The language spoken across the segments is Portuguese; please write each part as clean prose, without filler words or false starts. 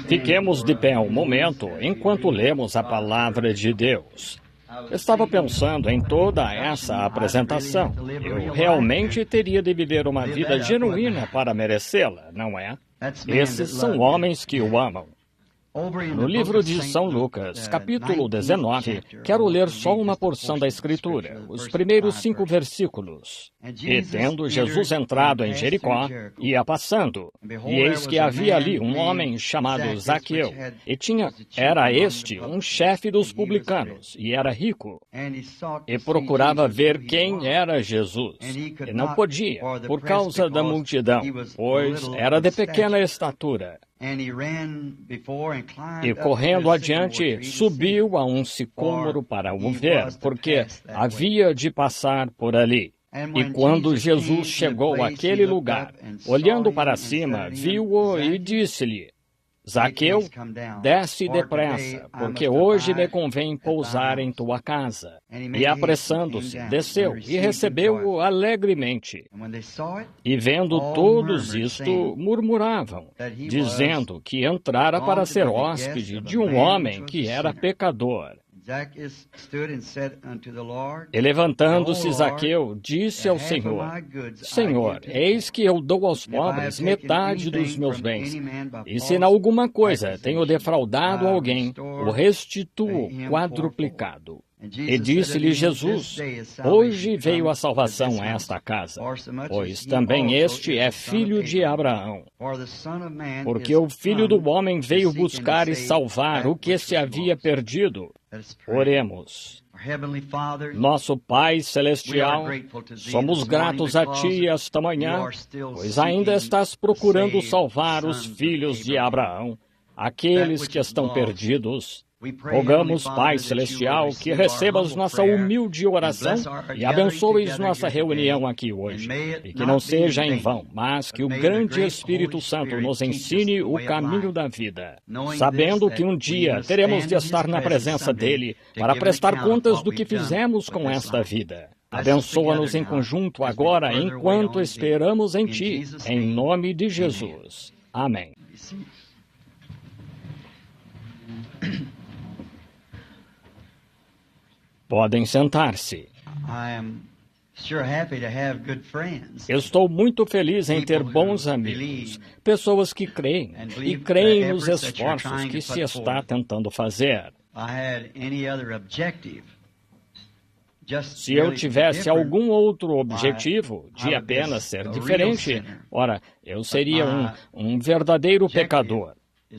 Fiquemos de pé um momento enquanto lemos a palavra de Deus. Estava pensando em toda essa apresentação. Eu realmente teria de viver uma vida genuína para merecê-la, não é? Esses são homens que o amam. No livro de São Lucas, capítulo 19, quero ler só uma porção da Escritura, os primeiros 5 versículos. E tendo Jesus entrado em Jericó, ia passando, e eis que havia ali um homem chamado Zaqueu, e era este um chefe dos publicanos, e era rico, e procurava ver quem era Jesus, e não podia, por causa da multidão, pois era de pequena estatura. E correndo adiante, subiu a um sicômoro para o ver, porque havia de passar por ali. E quando Jesus chegou àquele lugar, olhando para cima, viu-o e disse-lhe: Zaqueu, desce depressa, porque hoje me convém pousar em tua casa. E apressando-se, desceu e recebeu-o alegremente. E vendo todos isto, murmuravam, dizendo que entrara para ser hóspede de um homem que era pecador. E levantando-se Zaqueu, disse ao Senhor: Senhor, eis que eu dou aos pobres metade dos meus bens, e se em alguma coisa tenho defraudado alguém, o restituo quadruplicado. E disse-lhe Jesus: Hoje veio a salvação a esta casa, pois também este é filho de Abraão. Porque o Filho do Homem veio buscar e salvar o que se havia perdido. Oremos. Nosso Pai Celestial, somos gratos a Ti esta manhã, pois ainda estás procurando salvar os filhos de Abraão, aqueles que estão perdidos. Rogamos, Pai Celestial, que recebas nossa humilde oração e abençoes nossa reunião aqui hoje. E que não seja em vão, mas que o grande Espírito Santo nos ensine o caminho da vida, sabendo que um dia teremos de estar na presença dEle para prestar contas do que fizemos com esta vida. Abençoa-nos em conjunto agora, enquanto esperamos em Ti, em nome de Jesus. Amém. Podem sentar-se. Estou muito feliz em ter bons amigos, pessoas que creem e creem nos esforços que se está tentando fazer. Se eu tivesse algum outro objetivo de apenas ser diferente, ora, eu seria um verdadeiro pecador.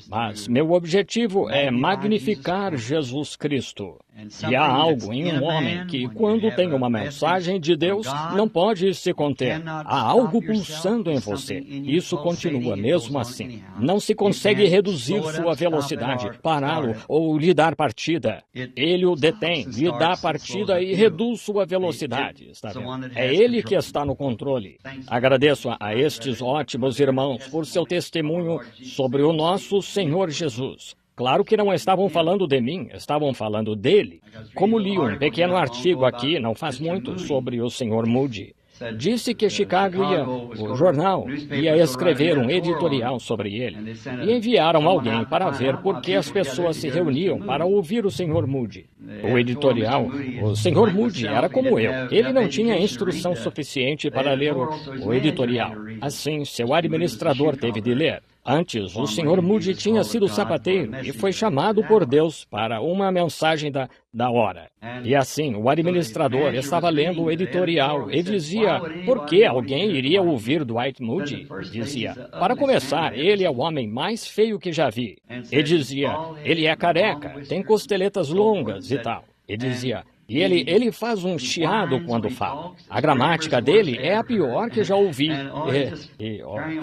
Mas meu objetivo é magnificar Jesus Cristo. E há algo em um homem que, quando tem uma mensagem de Deus, não pode se conter. Há algo pulsando em você. Isso continua mesmo assim. Não se consegue reduzir sua velocidade, pará-lo ou lhe dar partida. Ele o detém, lhe dá partida e reduz sua velocidade. Está vendo? É ele que está no controle. Agradeço a estes ótimos irmãos por seu testemunho sobre o nosso Senhor Jesus. Claro que não estavam falando de mim, estavam falando dele. Como li um pequeno artigo aqui, não faz muito, sobre o Sr. Moody. Disse que o jornal, ia escrever um editorial sobre ele. E enviaram alguém para ver por que as pessoas se reuniam para ouvir o Sr. Moody. O editorial, o Sr. Moody era como eu. Ele não tinha instrução suficiente para ler o editorial. Assim, seu administrador teve de ler. Antes, o Sr. Moody tinha sido sapateiro e foi chamado por Deus para uma mensagem da hora. E assim, o administrador estava lendo o editorial e dizia: por que alguém iria ouvir Dwight Moody? Dizia: para começar, ele é o homem mais feio que já vi. E dizia: ele é careca, tem costeletas longas e tal. E dizia: e ele faz um chiado quando fala. A gramática dele é a pior que já ouvi.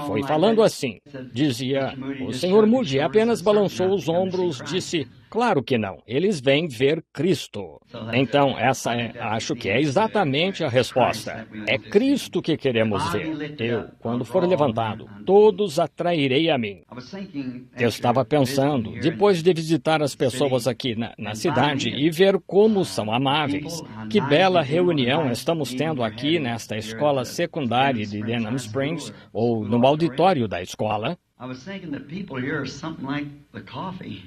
Foi falando assim. Dizia: o Sr. Moody apenas balançou os ombros, disse: claro que não, eles vêm ver Cristo. Então, acho que é exatamente a resposta. É Cristo que queremos ver. Eu, quando for levantado, todos atrairei a mim. Eu estava pensando, depois de visitar as pessoas aqui na cidade e ver como são amáveis, que bela reunião estamos tendo aqui nesta escola secundária de Denham Springs, ou no auditório da escola. I was thinking that people here are something like the coffee.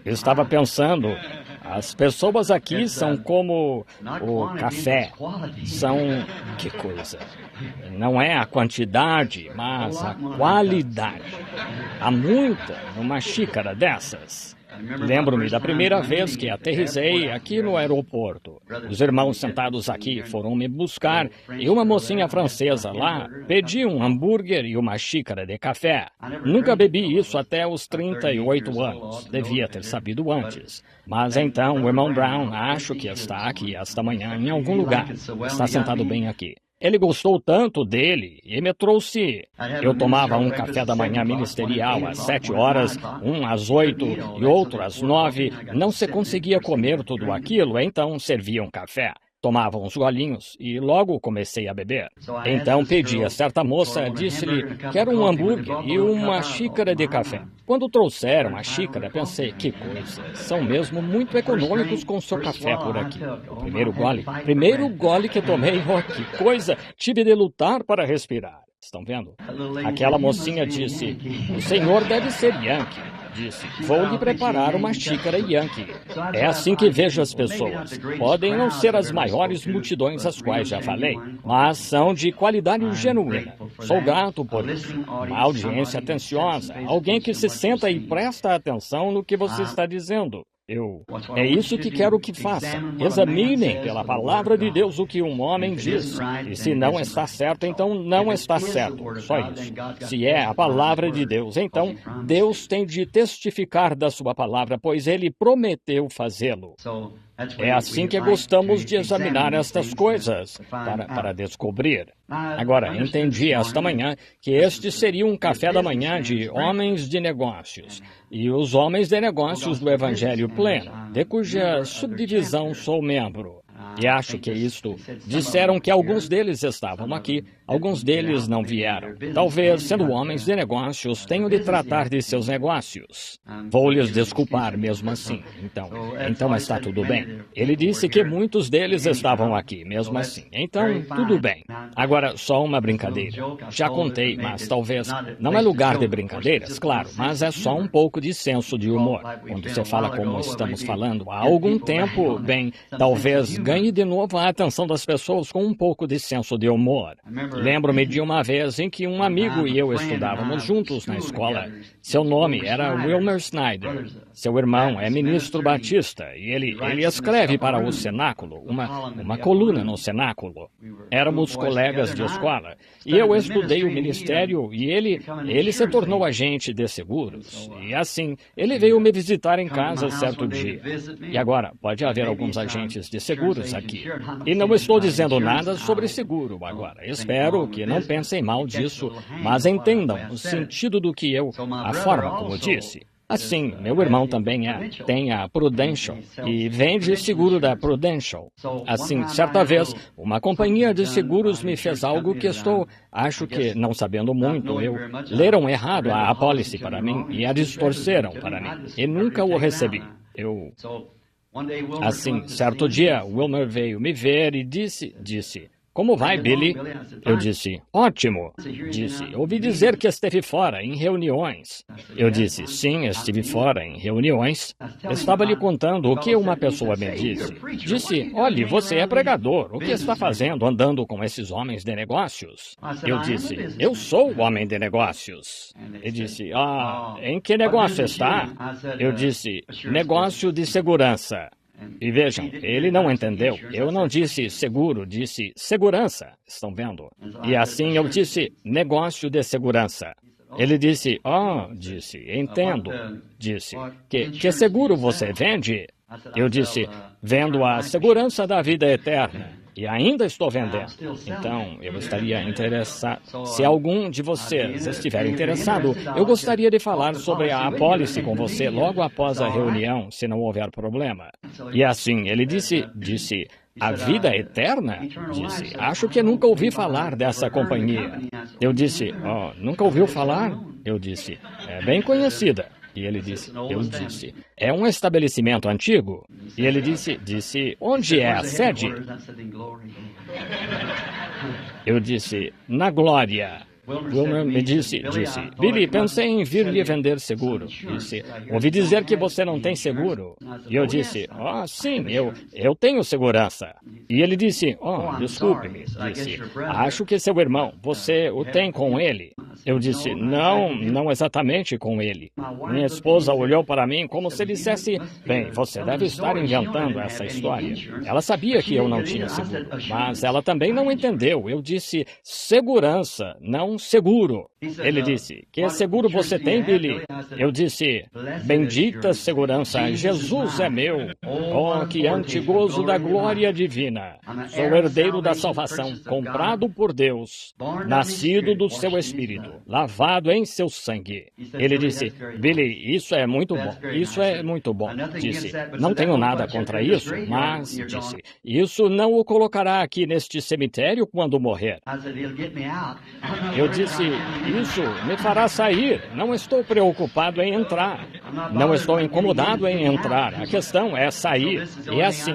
Eu estava pensando, as pessoas aqui são como o café. São, que coisa? Não é a quantidade, mas a qualidade. Há muita numa xícara dessas. Lembro-me da primeira vez que aterrissei aqui no aeroporto. Os irmãos sentados aqui foram me buscar e uma mocinha francesa lá pediu um hambúrguer e uma xícara de café. Nunca bebi isso até os 38 anos. Devia ter sabido antes. Mas então o irmão Brown acho que está aqui esta manhã em algum lugar. Está sentado bem aqui. Ele gostou tanto dele e me trouxe. Eu tomava um café da manhã ministerial às 7 horas, um às 8 e outro às 9. Não se conseguia comer tudo aquilo, então serviam café. Tomava uns golinhos e logo comecei a beber. Então pedi a certa moça, disse-lhe que era um hambúrguer e uma xícara de café. Quando trouxeram a xícara, pensei, que coisa, são mesmo muito econômicos com o seu café por aqui. O primeiro gole que tomei, oh, que coisa, tive de lutar para respirar. Estão vendo? Aquela mocinha disse, o senhor deve ser Yankee. Disse, vou lhe preparar uma xícara Yankee. É assim que vejo as pessoas. Podem não ser as maiores multidões às quais já falei, mas são de qualidade genuína. Sou grato por isso. Uma audiência atenciosa, alguém que se senta e presta atenção no que você está dizendo. É isso que quero que façam. Examinem pela palavra de Deus o que um homem diz. E se não está certo, então não está certo. Só isso. Se é a palavra de Deus, então Deus tem de testificar da sua palavra, pois ele prometeu fazê-lo. É assim que gostamos de examinar estas coisas, para descobrir. Agora, entendi esta manhã que este seria um café da manhã de homens de negócios. E os homens de negócios do Evangelho Pleno, de cuja subdivisão sou membro. E acho que isto, disseram que alguns deles estavam aqui, alguns deles não vieram. Talvez, sendo homens de negócios, tenham de tratar de seus negócios. Vou lhes desculpar mesmo assim. Então está tudo bem. Ele disse que muitos deles estavam aqui, mesmo assim. Então, tudo bem. Agora, só uma brincadeira. Já contei, mas talvez não é lugar de brincadeiras, claro, mas é só um pouco de senso de humor. Quando você fala como estamos falando há algum tempo, bem, talvez ganhe de novo a atenção das pessoas com um pouco de senso de humor. Lembro-me de uma vez em que um amigo e eu estudávamos juntos na escola. Seu nome era Wilmer Snyder. Seu irmão é ministro batista e ele escreve para o cenáculo, uma coluna no cenáculo. Éramos colegas de escola e eu estudei o ministério e ele se tornou agente de seguros. E assim, ele veio me visitar em casa certo dia. E agora, pode haver alguns agentes de seguros aqui. E não estou dizendo nada sobre seguro agora. Espero que não pensem mal disso, mas entendam o sentido do que a forma como disse. Assim, meu irmão também tem a Prudential e vende seguro da Prudential. Assim, certa vez, uma companhia de seguros me fez algo que acho que, não sabendo muito, leram errado a apólice para mim e a distorceram para mim. E nunca o recebi. Assim, certo dia, Wilmer veio me ver e disse, como vai, Billy? Eu disse, ótimo. Disse, ouvi dizer que esteve fora, em reuniões. Eu disse, sim, estive fora, em reuniões. Estava lhe contando o que uma pessoa me disse. Disse, olhe, você é pregador, o que está fazendo andando com esses homens de negócios? Eu disse, eu sou o homem de negócios. Ele disse, em que negócio está? Eu disse, negócio de segurança. E vejam, ele não entendeu. Eu não disse seguro, disse segurança. Estão vendo? E assim eu disse negócio de segurança. Ele disse, entendo. Disse, que seguro você vende? Eu disse, vendo a segurança da vida eterna. E ainda estou vendendo. Então, eu estaria interessado. Se algum de vocês estiver interessado, eu gostaria de falar sobre a apólice com você logo após a reunião, se não houver problema. E assim, ele disse, a vida eterna? Disse, acho que nunca ouvi falar dessa companhia. Eu disse, nunca ouviu falar? Eu disse, é bem conhecida. E ele disse, é um estabelecimento antigo? E ele disse, onde é a sede? Eu disse, na Glória. Wilmer me disse, Billy, pensei em vir lhe vender seguro. Disse, ouvi dizer que você não tem seguro. E eu disse, sim, eu tenho segurança. E ele disse, desculpe-me, disse, acho que seu irmão, você o tem com ele. Eu disse, não exatamente com ele. Minha esposa olhou para mim como se dissesse, bem, você deve estar inventando essa história. Ela sabia que eu não tinha seguro, mas ela também não entendeu. Eu disse, segurança, não seguro. Ele disse, que seguro você tem, Billy? Eu disse, bendita segurança, Jesus é meu. Oh, que antigozo da glória divina. Sou herdeiro da salvação, comprado por Deus, nascido do seu Espírito, lavado em seu sangue. Ele disse, Billy, isso é muito bom, isso é muito bom. Disse, não tenho nada contra isso, mas, disse, isso não o colocará aqui neste cemitério quando morrer. Eu disse, isso me fará sair. Não estou preocupado em entrar. Não estou incomodado em entrar. A questão é sair. E assim,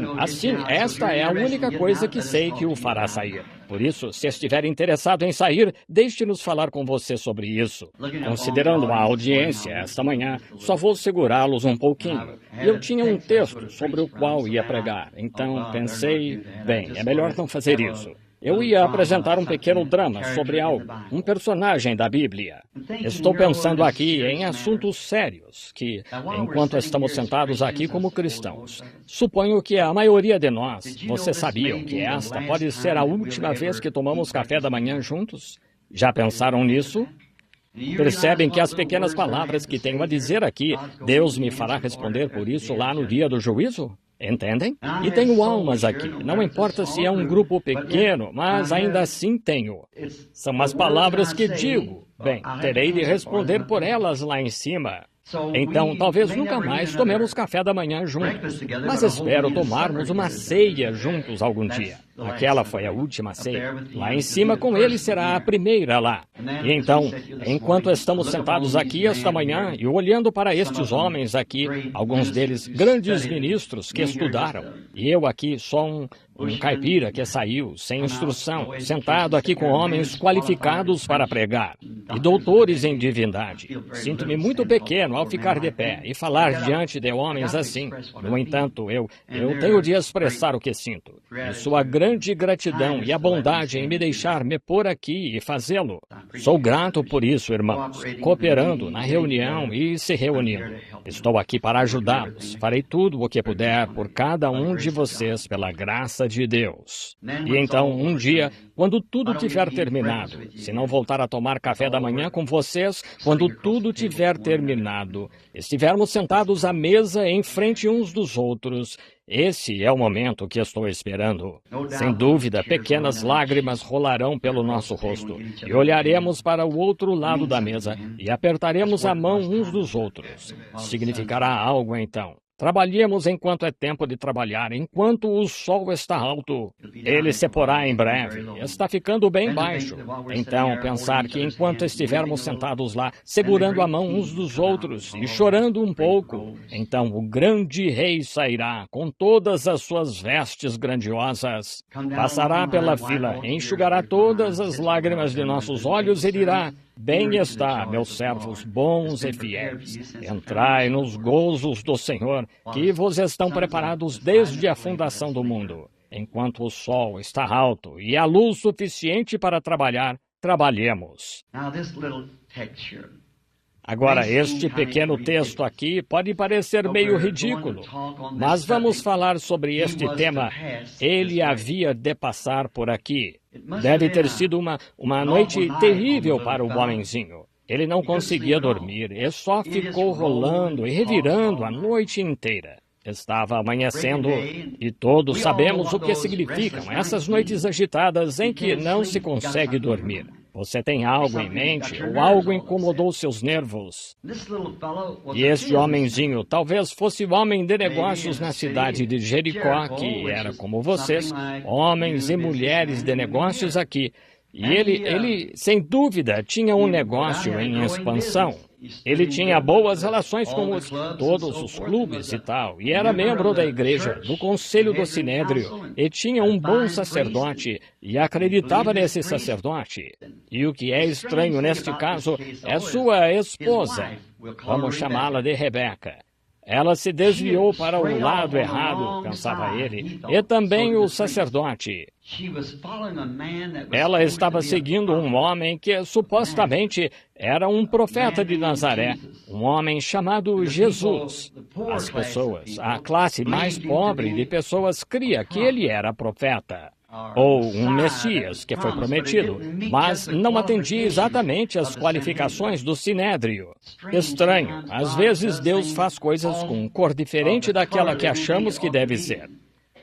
esta é a única coisa que sei que o fará sair. Por isso, se estiver interessado em sair, deixe-nos falar com você sobre isso. Considerando a audiência esta manhã, só vou segurá-los um pouquinho. Eu tinha um texto sobre o qual ia pregar. Então, pensei, bem, é melhor não fazer isso. Eu ia apresentar um pequeno drama sobre algo, um personagem da Bíblia. Estou pensando aqui em assuntos sérios que, enquanto estamos sentados aqui como cristãos, suponho que a maioria de nós, vocês sabiam que esta pode ser a última vez que tomamos café da manhã juntos? Já pensaram nisso? Percebem que as pequenas palavras que tenho a dizer aqui, Deus me fará responder por isso lá no dia do juízo? Entendem? E tenho almas aqui. Não importa se é um grupo pequeno, mas ainda assim tenho. São as palavras que digo. Bem, terei de responder por elas lá em cima. Então, talvez nunca mais tomemos café da manhã juntos, mas espero tomarmos uma ceia juntos algum dia. Aquela foi a última ceia. Lá em cima com ele será a primeira lá. E então, enquanto estamos sentados aqui esta manhã e olhando para estes homens aqui, alguns deles grandes ministros que estudaram, e eu aqui só um caipira que saiu, sem instrução, sentado aqui com homens qualificados para pregar, e doutores em divindade. Sinto-me muito pequeno ao ficar de pé e falar diante de homens assim. No entanto, eu tenho de expressar o que sinto, e sua grande gratidão e a bondade em me deixar me pôr aqui e fazê-lo. Sou grato por isso, irmãos, cooperando na reunião e se reunindo. Estou aqui para ajudá-los. Farei tudo o que puder por cada um de vocês pela graça de Deus. E então, um dia, quando tudo tiver terminado, se não voltar a tomar café da manhã com vocês, quando tudo tiver terminado, estivermos sentados à mesa em frente uns dos outros, esse é o momento que estou esperando. Sem dúvida, pequenas lágrimas rolarão pelo nosso rosto e olharemos para o outro lado da mesa e apertaremos a mão uns dos outros. Significará algo então. Trabalhemos enquanto é tempo de trabalhar, enquanto o sol está alto. Ele se porá em breve, está ficando bem baixo. Então, pensar que enquanto estivermos sentados lá, segurando a mão uns dos outros e chorando um pouco, então o grande rei sairá com todas as suas vestes grandiosas, passará pela fila, enxugará todas as lágrimas de nossos olhos e dirá: bem está, meus servos bons e fiéis. Entrai nos gozos do Senhor, que vos estão preparados desde a fundação do mundo. Enquanto o sol está alto e há luz suficiente para trabalhar, trabalhemos. Agora, este pequeno texto aqui pode parecer meio ridículo, mas vamos falar sobre este tema. Ele havia de passar por aqui. Deve ter sido uma noite terrível para o homenzinho. Ele não conseguia dormir e só ficou rolando e revirando a noite inteira. Estava amanhecendo e todos sabemos o que significam essas noites agitadas em que não se consegue dormir. Você tem algo em mente ou algo incomodou seus nervos? E este homenzinho talvez fosse o homem de negócios na cidade de Jericó, que era como vocês, homens e mulheres de negócios aqui. E ele, sem dúvida, tinha um negócio em expansão. Ele tinha boas relações com todos os clubes e tal, e era membro da igreja, do conselho do Sinédrio, e tinha um bom sacerdote, e acreditava nesse sacerdote. E o que é estranho neste caso é sua esposa, vamos chamá-la de Rebeca. Ela se desviou para o lado errado, pensava ele, e também o sacerdote. Ela estava seguindo um homem que supostamente era um profeta de Nazaré, um homem chamado Jesus. As pessoas, a classe mais pobre de pessoas, cria que ele era profeta, ou um Messias que foi prometido, mas não atendia exatamente às qualificações do Sinédrio. Estranho, às vezes Deus faz coisas com cor diferente daquela que achamos que deve ser.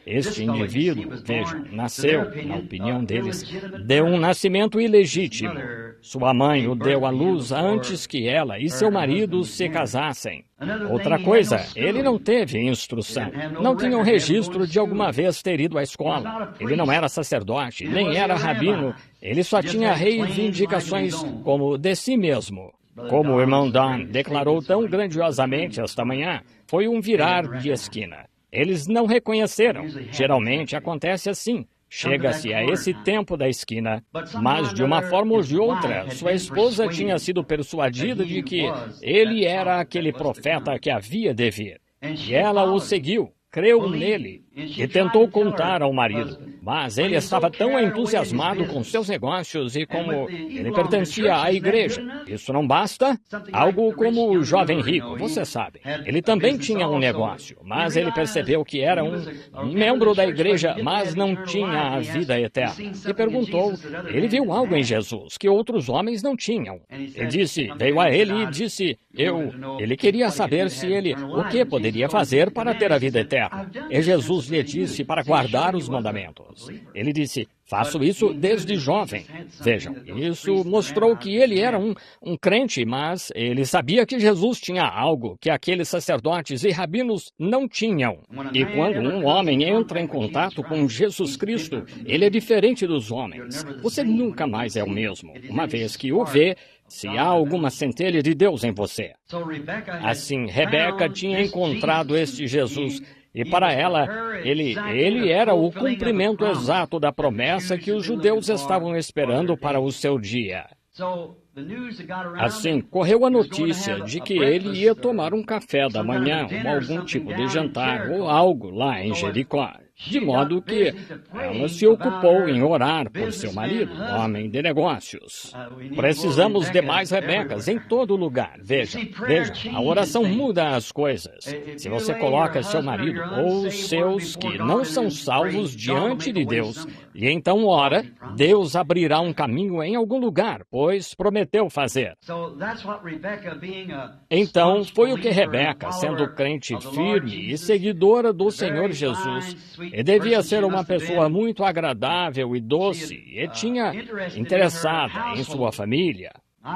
Este indivíduo, vejam, nasceu, na opinião deles, de um nascimento ilegítimo. Sua mãe o deu à luz antes que ela e seu marido se casassem. Outra coisa, ele não teve instrução. Não tinha um registro de alguma vez ter ido à escola. Ele não era sacerdote, nem era rabino. Ele só tinha reivindicações como de si mesmo. Como o irmão Don declarou tão grandiosamente esta manhã, foi um virar de esquina. Eles não reconheceram. Geralmente acontece assim. Chega-se a esse tempo da esquina, mas de uma forma ou de outra, sua esposa tinha sido persuadida de que ele era aquele profeta que havia de vir. E ela o seguiu, creu nele e tentou contar ao marido. Mas ele estava tão entusiasmado com seus negócios e como ele pertencia à igreja. Isso não basta? Algo como o jovem rico, você sabe. Ele também tinha um negócio, mas ele percebeu que era um membro da igreja, mas não tinha a vida eterna. E perguntou, ele viu algo em Jesus que outros homens não tinham. Ele disse, veio a ele e disse, ele queria saber se ele, o que poderia fazer para ter a vida eterna. E Jesus lhe disse para guardar os mandamentos. Ele disse, faço isso desde jovem. Vejam, isso mostrou que ele era um crente, mas ele sabia que Jesus tinha algo que aqueles sacerdotes e rabinos não tinham. E quando um homem entra em contato com Jesus Cristo, ele é diferente dos homens. Você nunca mais é o mesmo, uma vez que o vê, se há alguma centelha de Deus em você. Assim, Rebeca tinha encontrado este Jesus. E para ela, ele era o cumprimento exato da promessa que os judeus estavam esperando para o seu dia. Assim, correu a notícia de que ele ia tomar um café da manhã, ou algum tipo de jantar, ou algo lá em Jericó. De modo que ela se ocupou em orar por seu marido, homem de negócios. Precisamos de mais Rebecas em todo lugar. Veja, a oração muda as coisas. Se você coloca seu marido ou os seus que não são salvos diante de Deus, e então ora, Deus abrirá um caminho em algum lugar, pois prometeu fazer. Então, foi o que Rebeca, sendo crente firme e seguidora do Senhor Jesus, e devia ser uma pessoa muito agradável e doce, e tinha interessada em sua família.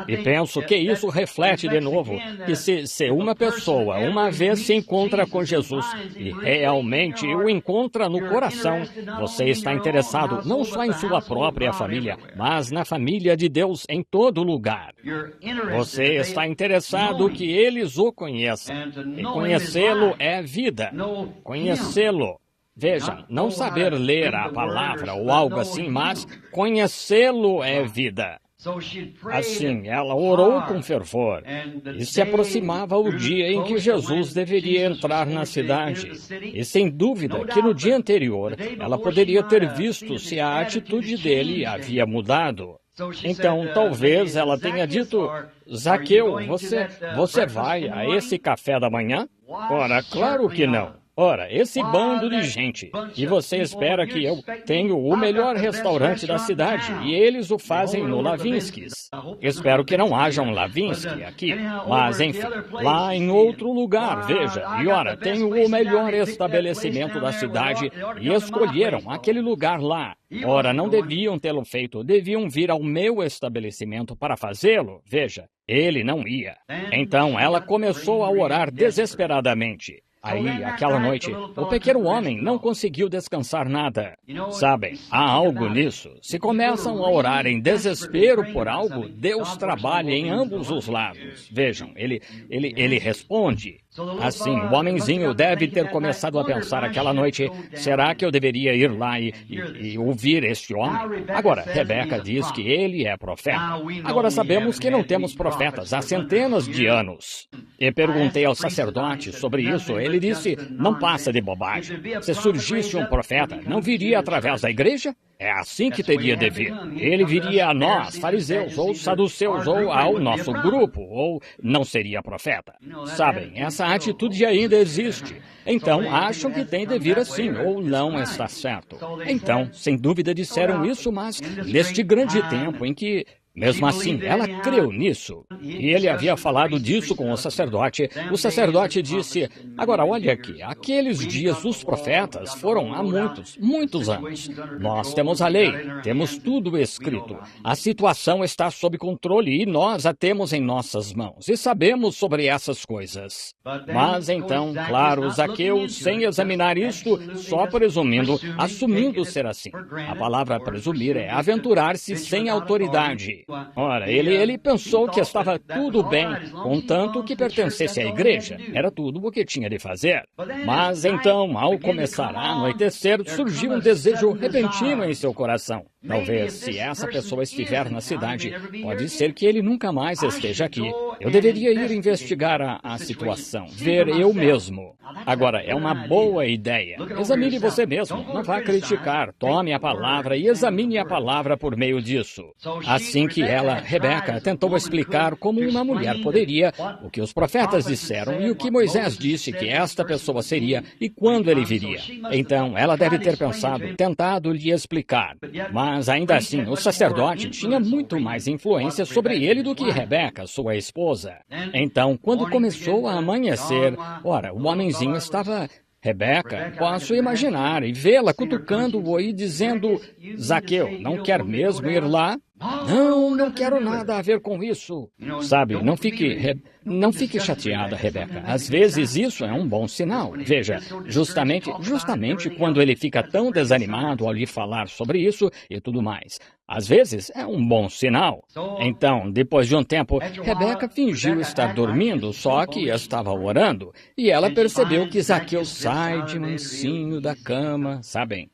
E penso que isso reflete de novo que se uma pessoa uma vez se encontra com Jesus e realmente o encontra no coração, você está interessado não só em sua própria família, mas na família de Deus em todo lugar. Você está interessado que eles o conheçam. E conhecê-lo é vida. Conhecê-lo. Vejam, não saber ler a palavra ou algo assim, mas conhecê-lo é vida. Assim, ela orou com fervor e se aproximava o dia em que Jesus deveria entrar na cidade. E sem dúvida que no dia anterior ela poderia ter visto se a atitude dele havia mudado. Então, talvez ela tenha dito, Zaqueu, você vai a esse café da manhã? Ora, claro que não. Ora, esse bando de gente, e você espera que eu tenha o melhor restaurante da cidade, e eles o fazem no Lavinskis. Espero que não haja um Lavinsky aqui, mas enfim, lá em outro lugar, veja, e ora, tenho o melhor estabelecimento da cidade, e escolheram aquele lugar lá. Ora, não deviam tê-lo feito, deviam vir ao meu estabelecimento para fazê-lo, veja, ele não ia. Então ela começou a orar desesperadamente. Aí, aquela noite, o pequeno homem não conseguiu descansar nada. Sabem, há algo nisso. Se começam a orar em desespero por algo, Deus trabalha em ambos os lados. Vejam, ele responde. Assim, o homenzinho deve ter começado a pensar aquela noite, será que eu deveria ir lá e ouvir este homem? Agora, Rebeca diz que ele é profeta. Agora sabemos que não temos profetas há centenas de anos. E perguntei ao sacerdote sobre isso. Ele disse, não passa de bobagem. Se surgisse um profeta, não viria através da igreja? É assim que teria de vir. Ele viria a nós, fariseus, ou saduceus, ou ao nosso grupo, ou não seria profeta. Sabem, essa atitude ainda existe. Então, acham que tem de vir assim, ou não está certo. Então, sem dúvida disseram isso, mas neste grande tempo em que... Mesmo assim, ela creu nisso. E ele havia falado disso com o sacerdote. O sacerdote disse, agora olha aqui, aqueles dias dos profetas foram há muitos anos. Nós temos a lei, temos tudo escrito. A situação está sob controle e nós a temos em nossas mãos. E sabemos sobre essas coisas. Mas então, claro, Zaqueu, sem examinar isto, só presumindo, assumindo ser assim. A palavra presumir é aventurar-se sem autoridade. Ora, ele pensou que estava tudo bem, contanto que pertencesse à igreja. Era tudo o que tinha de fazer. Mas então, ao começar a anoitecer, surgiu um desejo repentino em seu coração. Talvez, se essa pessoa estiver na cidade, pode ser que ele nunca mais esteja aqui. Eu deveria ir investigar a situação, ver eu mesmo. Agora, é uma boa ideia. Examine você mesmo, não vá criticar. Tome a palavra e examine a palavra por meio disso. Assim que ela, Rebeca, tentou explicar como uma mulher poderia, o que os profetas disseram e o que Moisés disse que esta pessoa seria e quando ele viria. Então, ela deve ter pensado, tentado lhe explicar. Mas ainda assim, o sacerdote tinha muito mais influência sobre ele do que Rebeca, sua esposa. Então, quando começou a amanhecer, ora, o homenzinho estava... Rebeca, posso imaginar e vê-la cutucando-o e dizendo, Zaqueu, não quer mesmo ir lá? Não quero nada a ver com isso. Sabe, não fique chateada, Rebeca. Às vezes isso é um bom sinal. Veja, justamente quando ele fica tão desanimado ao lhe falar sobre isso e tudo mais. Às vezes é um bom sinal. Então, depois de um tempo, Rebeca fingiu estar dormindo, só que estava orando. E ela percebeu que Zaqueu sai de mansinho da cama, sabem?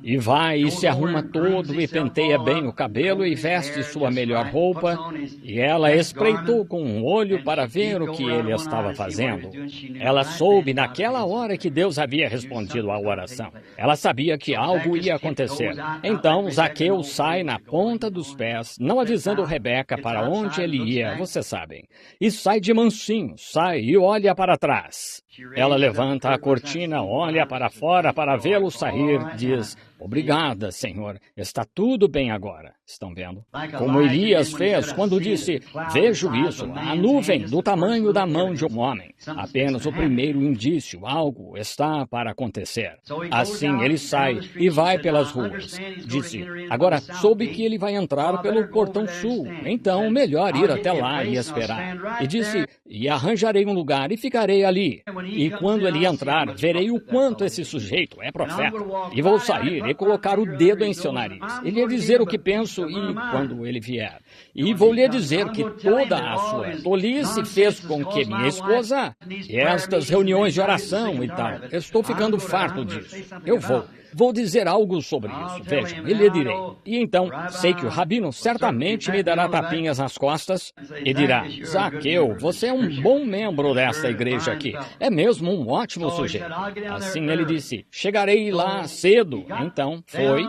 E vai e se arruma todo e penteia bem o cabelo e veste sua melhor roupa. E ela espreitou com um olho para ver o que ele estava fazendo. Ela soube naquela hora que Deus havia respondido à oração. Ela sabia que algo ia acontecer. Então Zaqueu sai na ponta dos pés, não avisando Rebeca para onde ele ia, vocês sabem. E sai de mansinho, sai e olha para trás. Ela levanta a cortina, olha para fora para vê-lo sair, diz, obrigada, Senhor, está tudo bem agora. Estão vendo? Como Elias fez quando disse, vejo isso, a nuvem do tamanho da mão de um homem. Apenas o primeiro indício, algo está para acontecer. Assim ele sai e vai pelas ruas. Disse, agora soube que ele vai entrar pelo portão sul, então melhor ir até lá e esperar. E disse, e arranjarei um lugar e ficarei ali. E quando ele entrar, verei o quanto esse sujeito é profeta. E vou sair e colocar o dedo em seu nariz. E lhe dizer o que penso e quando ele vier. E vou lhe dizer que toda a sua tolice fez com que minha esposa... E estas reuniões de oração e tal. Eu estou ficando farto disso. Eu vou dizer algo sobre isso. Vejam, e lhe direi. E então, sei que o rabino certamente me dará tapinhas nas costas e dirá, Zaqueu, você é um bom membro desta igreja aqui. É mesmo um ótimo sujeito. Assim ele disse, chegarei lá cedo. Então, foi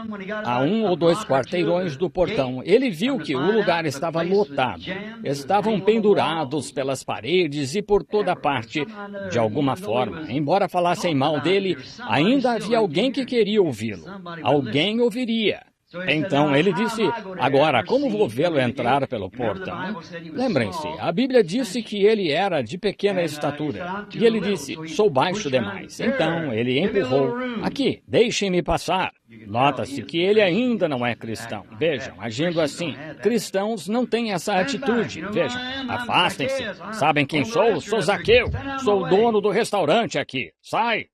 a 1 ou 2 quarteirões do portão. Ele viu que o lugar estava lotado. Estavam pendurados pelas paredes e por toda parte. De alguma forma, embora falassem mal dele, ainda havia alguém que queria ouvi-lo. Alguém ouviria. Então ele disse, agora, como vou vê-lo entrar pelo portão? Lembrem-se, a Bíblia disse que ele era de pequena estatura. E ele disse, sou baixo demais. Então ele empurrou, aqui, deixem-me passar. Nota-se que ele ainda não é cristão. Vejam, agindo assim, cristãos não têm essa atitude. Vejam, afastem-se. Sabem quem sou? Sou Zaqueu. Sou o dono do restaurante aqui.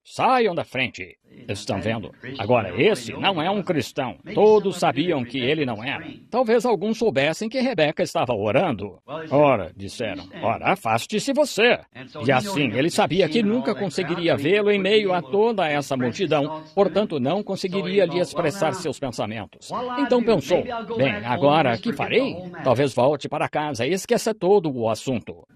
Saiam da frente. Estão vendo? Agora, esse não é um cristão. Todos sabiam que ele não era. Talvez alguns soubessem que Rebeca estava orando. Ora, disseram, ora, afaste-se você. E assim, ele sabia que nunca conseguiria vê-lo em meio a toda essa multidão, portanto, não conseguiria lhe expressar seus pensamentos. Então pensou, bem, agora, que farei? Talvez volte para casa e esqueça todo o assunto.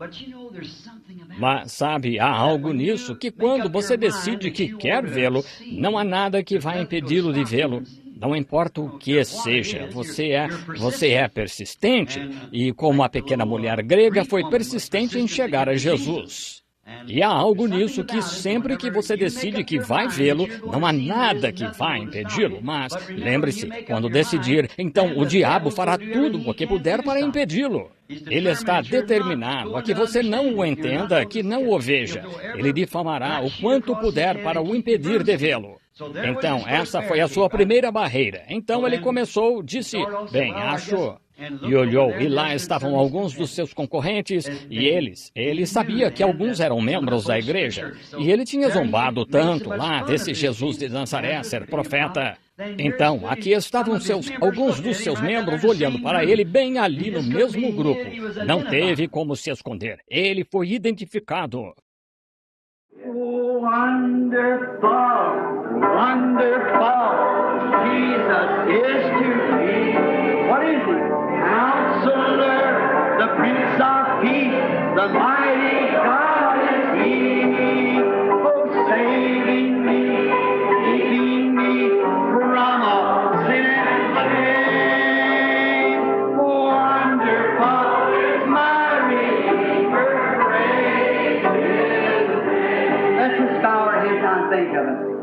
Mas, sabe, há algo nisso que quando você decide que quer vê-lo, não há nada que vai impedi-lo de vê-lo. Não importa o que seja, você é persistente. E como a pequena mulher grega foi persistente em chegar a Jesus. E há algo nisso que sempre que você decide que vai vê-lo, não há nada que vai impedi-lo. Mas, lembre-se, quando decidir, então o diabo fará tudo o que puder para impedi-lo. Ele está determinado a que você não o entenda, que não o veja. Ele difamará o quanto puder para o impedir de vê-lo. Então, essa foi a sua primeira barreira. Então ele começou, disse, bem, acho... E olhou, e lá estavam alguns dos seus concorrentes, e ele sabia que alguns eram membros da igreja, e ele tinha zombado tanto lá desse Jesus de Nazaré ser profeta. Então, aqui estavam alguns dos seus membros olhando para ele bem ali no mesmo grupo. Não teve como se esconder. Ele foi identificado. Wonderful, wonderful, Jesus is to me. What is he? Counselor, the Prince of Peace, the mighty God is he. Oh, saving me, keeping me from all sin and shame. Wonderful is my Redeemer, praise his name. Let's just bow our heads and think of it.